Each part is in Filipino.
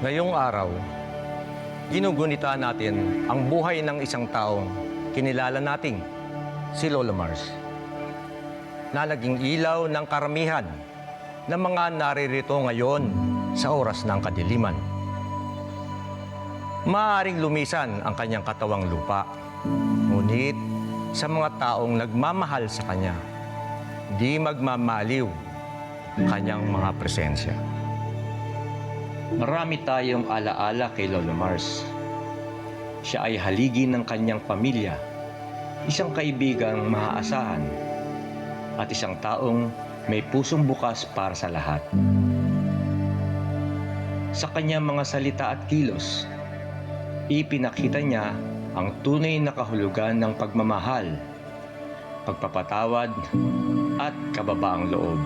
Ngayong araw, ginugunita natin ang buhay ng isang taong kinilala nating si Lolo Mars, na naging ilaw ng karamihan ng mga naririto ngayon sa oras ng kadiliman. Maaaring lumisan ang kanyang katawang lupa, ngunit sa mga taong nagmamahal sa kanya, di magmamaliw ang kanyang mga presensya. Marami tayong alaala kay Lolo Mars. Siya ay haligi ng kanyang pamilya, isang kaibigang maaasahan, at isang taong may pusong bukas para sa lahat. Sa kanyang mga salita at kilos, ipinakita niya ang tunay na kahulugan ng pagmamahal, pagpapatawad, at kababaang loob.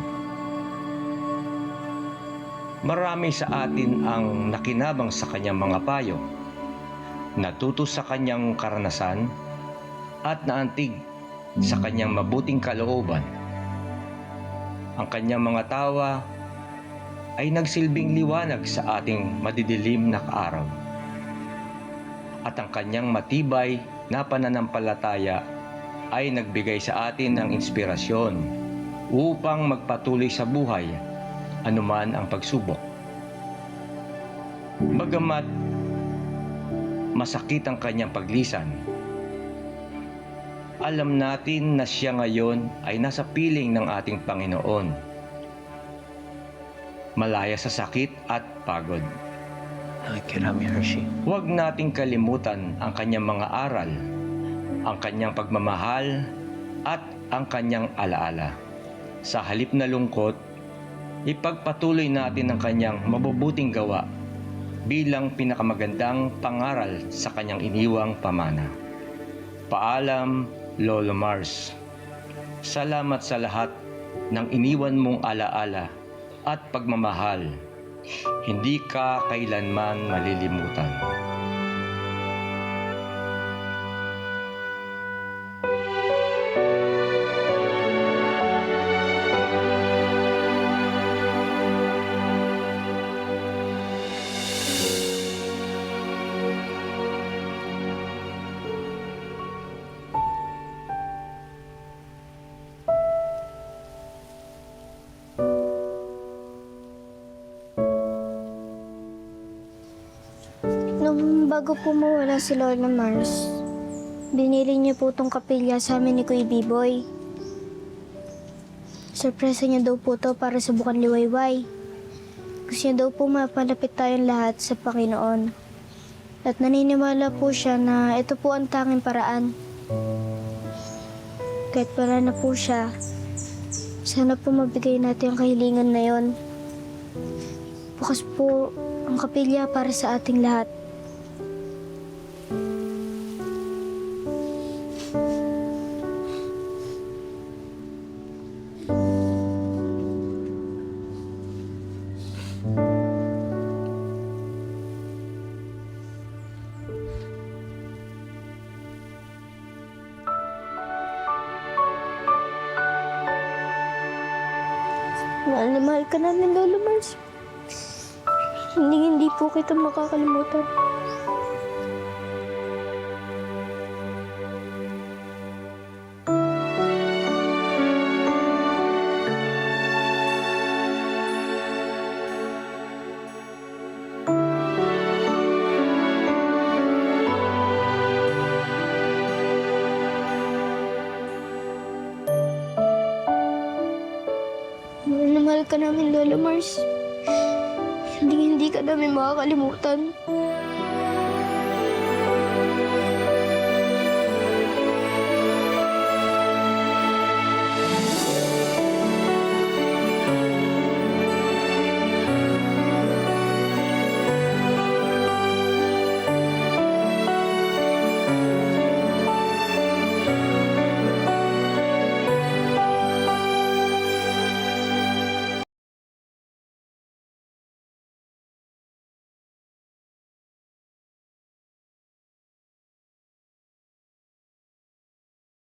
Marami sa atin ang nakinabang sa kanyang mga payo, natuto sa kanyang karanasan, at naantig sa kanyang mabuting kalooban. Ang kanyang mga tawa ay nagsilbing liwanag sa ating madidilim na araw. At ang kanyang matibay na pananampalataya ay nagbigay sa atin ng inspirasyon upang magpatuloy sa buhay anuman ang pagsubok. Bagamat masakit ang kanyang paglisan, alam natin na siya ngayon ay nasa piling ng ating Panginoon, malaya sa sakit at pagod. Nakikiramay, Hershey. Huwag nating kalimutan ang kanyang mga aral, ang kanyang pagmamahal, at ang kanyang alaala. Sa halip na lungkot, ipagpatuloy natin ang kanyang mabubuting gawa bilang pinakamagandang pangaral sa kanyang iniwang pamana. Paalam, Lolo Mars. Salamat sa lahat ng iniwan mong alaala at pagmamahal. Hindi ka kailanman malilimutan. Bago po mawala si Lolo Mars, binili niya po itong kapilya sa amin ni Kuya B-Boy. Surpresa niya daw po ito para sa Bukang Liwayway. Gusto niya daw po mapalapit tayong lahat sa Panginoon. At naniniwala po siya na ito po ang tanging paraan. Kahit wala na po siya, sana po mabigay natin ang kahilingan na yon. Bukas po ang kapilya para sa ating lahat. Mahal na mahal ka namin, Lolo Mars. Hindi po kita makakalimutan. Mahal na mahal ka namin, Lolo Mars. Hindi ka namin makakalimutan.